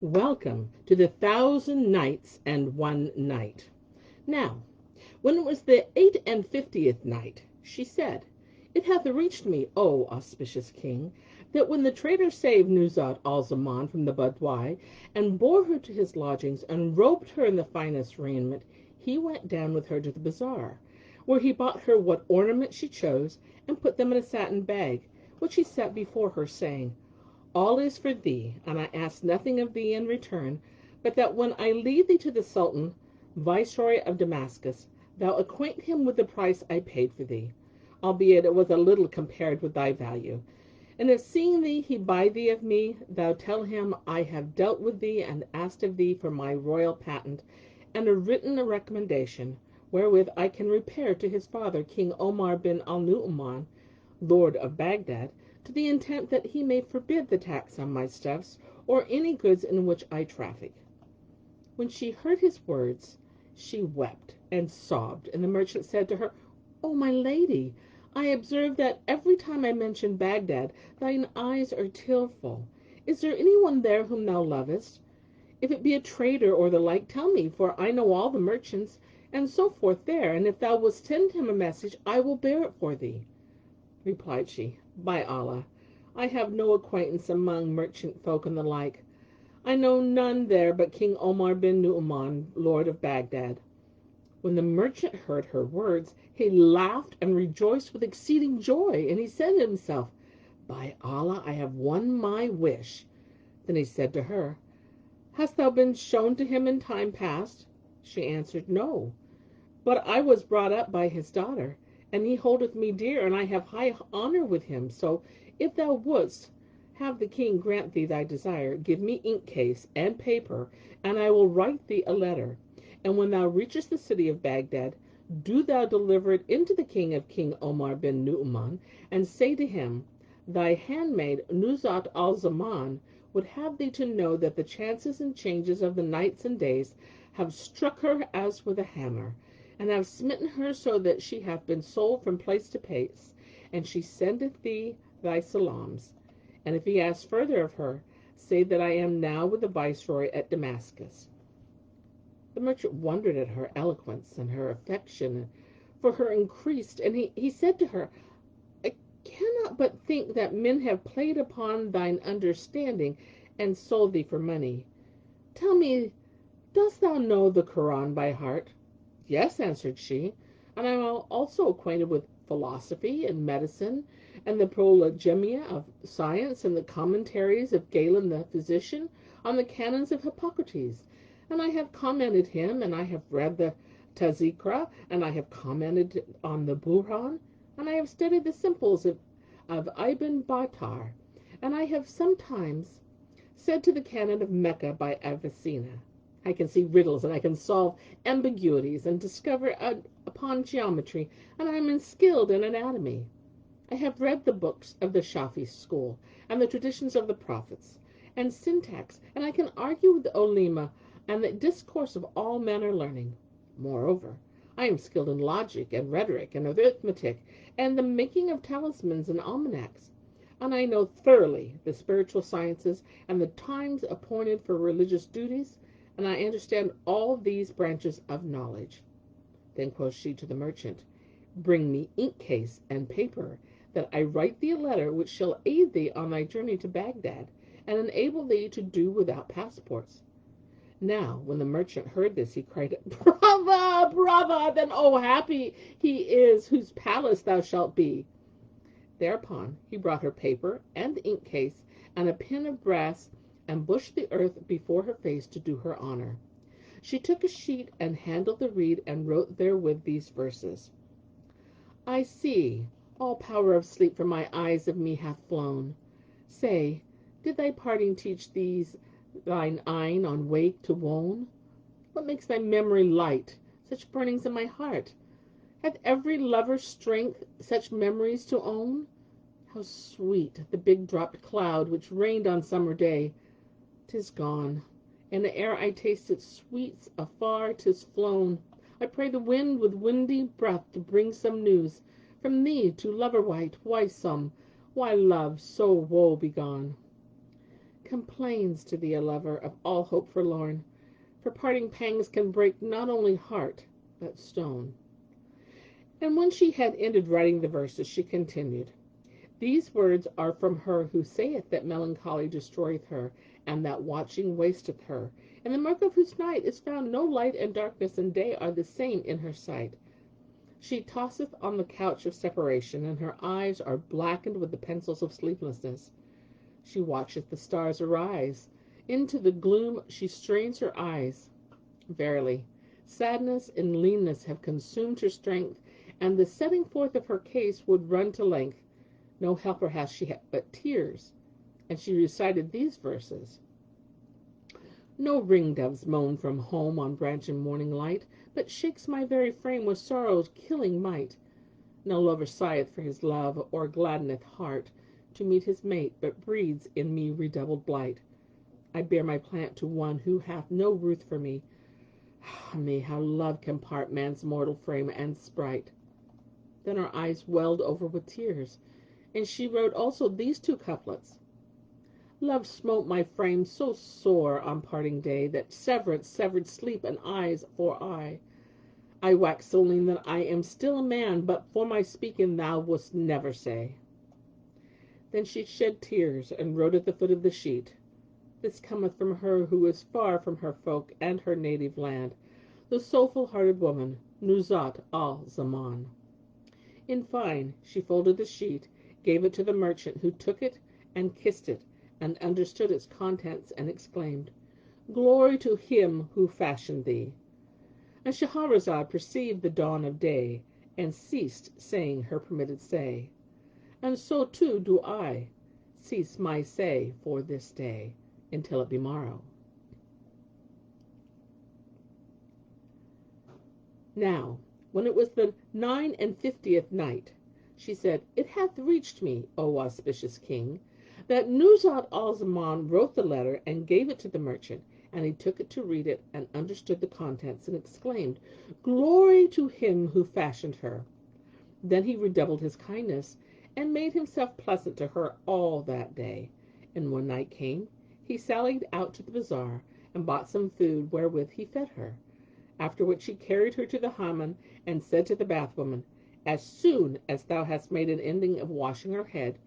Welcome to the 1000 Nights and 1 Night. Now, when it was the 850th night, she said, "It hath reached me, O auspicious king, that when the traitor saved Nuzhat al-Zaman from the Badwi, and bore her to his lodgings, and robed her in the finest raiment, he went down with her to the bazaar, where he bought her what ornaments she chose, and put them in a satin bag, which he set before her, saying, all is for thee, and I ask nothing of thee in return, but that when I lead thee to the Sultan, Viceroy of Damascus, thou acquaint him with the price I paid for thee, albeit it was a little compared with thy value. And if seeing thee he buy thee of me, thou tell him I have dealt with thee and asked of thee for my royal patent, and a written recommendation, wherewith I can repair to his father, King Omar bin al-Nu-uman, Lord of Baghdad, to the intent that he may forbid the tax on my stuffs, or any goods in which I traffic." When she heard his words, she wept and sobbed, and the merchant said to her, "O my lady, I observe that every time I mention Baghdad, thine eyes are tearful. Is there any one there whom thou lovest? If it be a trader or the like, tell me, for I know all the merchants, and so forth there, and if thou wilt send him a message, I will bear it for thee." Replied she, "By Allah, I have no acquaintance among merchant folk and the like. I know none there but King Omar bin Nu'uman, Lord of Baghdad." When the merchant heard her words, he laughed and rejoiced with exceeding joy, and he said to himself, "By Allah, I have won my wish." Then he said to her, "Hast thou been shown to him in time past?" She answered, "No, but I was brought up by his daughter, and he holdeth me dear, and I have high honor with him. So, if thou wouldst have the king grant thee thy desire, give me ink case and paper, and I will write thee a letter. And when thou reachest the city of Baghdad, do thou deliver it into the king of King Omar bin Nu'uman, and say to him, thy handmaid Nuzhat al-Zaman would have thee to know that the chances and changes of the nights and days have struck her as with a hammer, and have smitten her so that she hath been sold from place to place, and she sendeth thee thy salams. And if he asks further of her, say that I am now with the viceroy at Damascus." The merchant wondered at her eloquence, and her affection for her increased, and he said to her, "I cannot but think that men have played upon thine understanding, and sold thee for money. Tell me, dost thou know the Koran by heart?" "Yes," answered she, "and I am also acquainted with philosophy and medicine, and the prolegomena of science, and the commentaries of Galen the physician on the canons of Hippocrates. And I have commended him, and I have read the Tazikra, and I have commented on the Burhan, and I have studied the simples of Ibn Battar, and I have sometimes said to the canon of Mecca by Avicenna. I can see riddles, and I can solve ambiguities, and discover upon geometry, and I am skilled in anatomy. I have read the books of the Shafi school, and the traditions of the prophets, and syntax, and I can argue with the Olema, and the discourse of all manner learning. Moreover, I am skilled in logic, and rhetoric, and arithmetic, and the making of talismans and almanacs. And I know thoroughly the spiritual sciences, and the times appointed for religious duties, and I understand all these branches of knowledge." Then quoth she to the merchant, "Bring me ink case and paper, that I write thee a letter which shall aid thee on thy journey to Baghdad, and enable thee to do without passports." Now, when the merchant heard this, he cried, "Brava, brava! Then, oh, happy he is whose palace thou shalt be." Thereupon he brought her paper and ink case, and a pen of brass, and bushed the earth before her face to do her honor. She took a sheet and handled the reed, and wrote therewith these verses: "I see, all power of sleep from my eyes of me hath flown. Say, did thy parting teach these thine eyne on wake to wone? What makes thy memory light, such burnings in my heart? Hath every lover's strength such memories to own? How sweet the big dropped cloud which rained on summer day! 'Tis gone, and ere I taste its sweets afar 'tis flown. I pray the wind with windy breath to bring some news from thee to lover white. Why some? Why love so woe begone? complains to thee, a lover of all hope forlorn, for parting pangs can break not only heart, but stone. And when she had ended writing the verses, she continued, These words are from her who saith that melancholy destroyeth her, and that watching wasteth her, in the murk of whose night is found no light, and darkness and day are the same in her sight. She tosseth on the couch of separation, and her eyes are blackened with the pencils of sleeplessness. She watcheth the stars arise. Into the gloom she strains her eyes. Verily, sadness and leanness have consumed her strength, and the setting forth of her case would run to length. No helper has she but tears. And she recited these verses. No ringdoves moan from home on branch and morning light, but shakes my very frame with sorrow's killing might. No lover sigheth for his love, or gladdeneth heart to meet his mate, but breeds in me redoubled blight. I bear my plant to one who hath no ruth for me. Ah me, how love can part man's mortal frame and sprite. Then her eyes welled over with tears, and she wrote also these two couplets. Love smote my frame so sore on parting day, that severance severed sleep and eyes for eye. I wax so lean that I am still a man, but for my speaking thou wouldst never say. Then she shed tears, and wrote at the foot of the sheet, This cometh from her who is far from her folk and her native land, the soulful-hearted woman, Nuzhat al-Zaman. In fine, she folded the sheet, gave it to the merchant, who took it and kissed it, and understood its contents, and exclaimed, Glory to him who fashioned thee. And Shahrazad perceived the dawn of day, and ceased saying her permitted say. And so too do I cease my say for this day, until it be morrow. Now, when it was the 59th night, she said, It hath reached me, O auspicious king, that Nuzhat al-Zaman wrote the letter and gave it to the merchant, and he took it to read it, and understood the contents, and exclaimed, Glory to him who fashioned her. Then he redoubled his kindness, and made himself pleasant to her all that day. And when night came, he sallied out to the bazaar, and bought some food wherewith he fed her. After which he carried her to the hammam, and said to the bathwoman, As soon as thou hast made an ending of washing her head,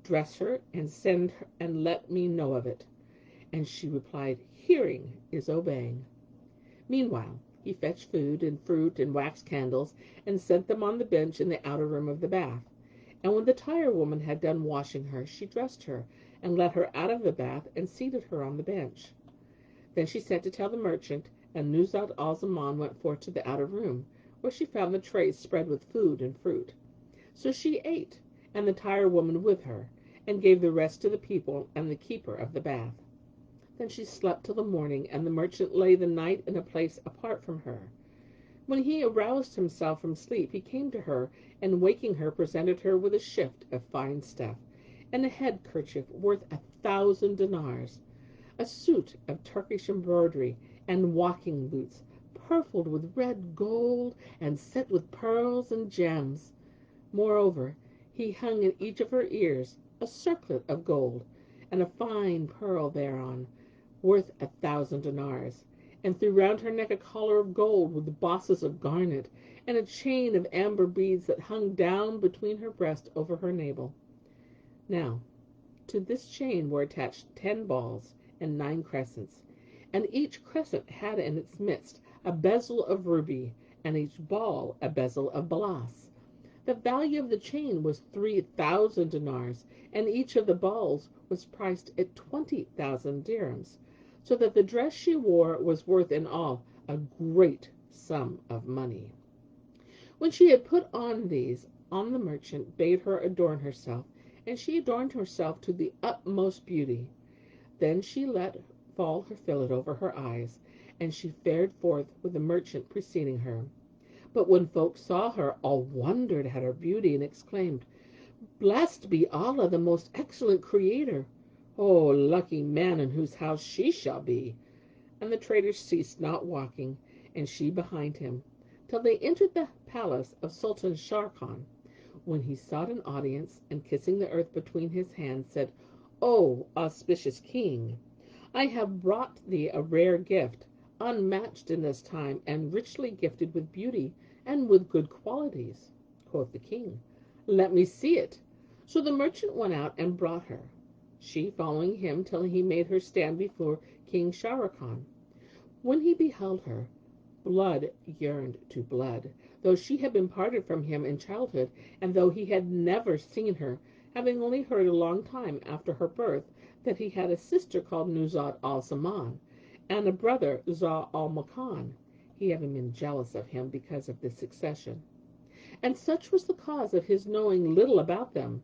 dress her, and send her, and let me know of it. And she replied, Hearing is obeying. Meanwhile, he fetched food and fruit and wax candles, and set them on the bench in the outer room of the bath. And when the tire-woman had done washing her, she dressed her, and let her out of the bath, and seated her on the bench. Then she sent to tell the merchant, and Nuzhat al-Zaman went forth to the outer room, where she found the trays spread with food and fruit. So she ate, and the tire-woman with her, and gave the rest to the people and the keeper of the bath. Then she slept till the morning, and the merchant lay the night in a place apart from her. When he aroused himself from sleep, he came to her, and waking her, presented her with a shift of fine stuff, and a head kerchief worth 1,000 dinars, a suit of Turkish embroidery, and walking boots, purfled with red gold, and set with pearls and gems. Moreover, he hung in each of her ears a circlet of gold, and a fine pearl thereon, worth 1,000 dinars, and threw round her neck a collar of gold with bosses of garnet, and a chain of amber beads that hung down between her breast over her navel. Now, to this chain were attached 10 balls and 9 crescents, and each crescent had in its midst a bezel of ruby, and each ball a bezel of balass. The value of the chain was 3,000 dinars, and each of the balls was priced at 20,000 dirhams, so that the dress she wore was worth in all a great sum of money. When she had put on these, the merchant bade her adorn herself, and she adorned herself to the utmost beauty. Then she let fall her fillet over her eyes, and she fared forth with the merchant preceding her. But when folk saw her, all wondered at her beauty, and exclaimed, Blessed be Allah, the most excellent Creator! O lucky man in whose house she shall be! And the trader ceased not walking, and she behind him, till they entered the palace of Sultan Sharrkan, when he sought an audience, and kissing the earth between his hands, said, O auspicious king, I have brought thee a rare gift, unmatched in this time, and richly gifted with beauty and with good qualities. Quoth the king, Let me see it. So the merchant went out and brought her, she following him till he made her stand before King Sharrkan. When he beheld her, blood yearned to blood, though she had been parted from him in childhood, and though he had never seen her, having only heard a long time after her birth that he had a sister called Nuzhat al-Zaman, and a brother Zau al-Makan, he having been jealous of him because of this succession. And such was the cause of his knowing little about them.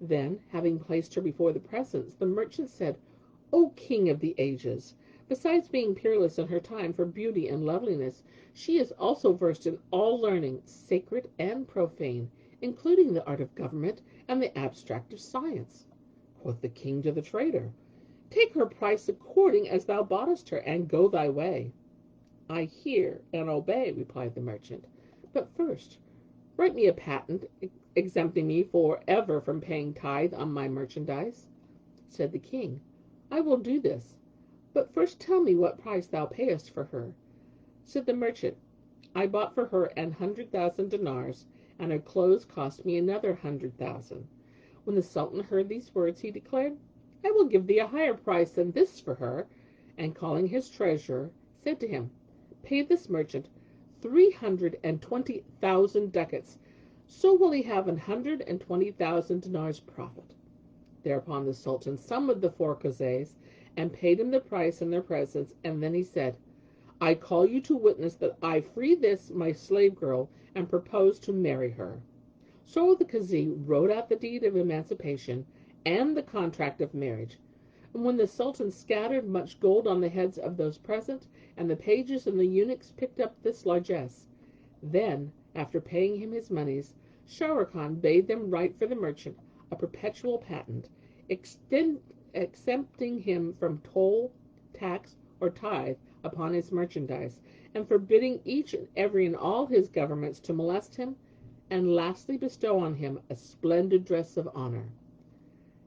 Then, having placed her before the presence, the merchant said, O King of the ages, besides being peerless in her time for beauty and loveliness, she is also versed in all learning, sacred and profane, including the art of government and the abstract of science. Quoth the king to the trader, Take her price according as thou boughtest her, and go thy way. I hear and obey, replied the merchant. But first, write me a patent exempting me for ever from paying tithe on my merchandise. Said the king, I will do this. But first tell me what price thou payest for her. Said the merchant, I bought for her 100,000 dinars, and her clothes cost me another 100,000. When the Sultan heard these words, he declared, I will give thee a higher price than this for her, and calling his treasurer, said to him, Pay this merchant 320,000 ducats, so will he have 120,000 dinars profit. Thereupon the Sultan summoned the four Kazays and paid him the price in their presence, and then he said, I call you to witness that I free this my slave girl and propose to marry her. So the Kazi wrote out the deed of emancipation and the contract of marriage. And when the Sultan scattered much gold on the heads of those present, and the pages and the eunuchs picked up this largesse, then, after paying him his monies, Sharrkan bade them write for the merchant a perpetual patent, exempting him from toll, tax, or tithe upon his merchandise, and forbidding each and every in all his governments to molest him, and lastly bestow on him a splendid dress of honor.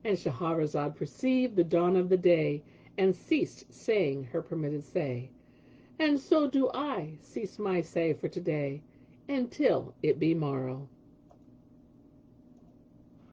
And Shahrazad perceived the dawn of the day, and ceased saying her permitted say. And so do I cease my say for today, until it be morrow.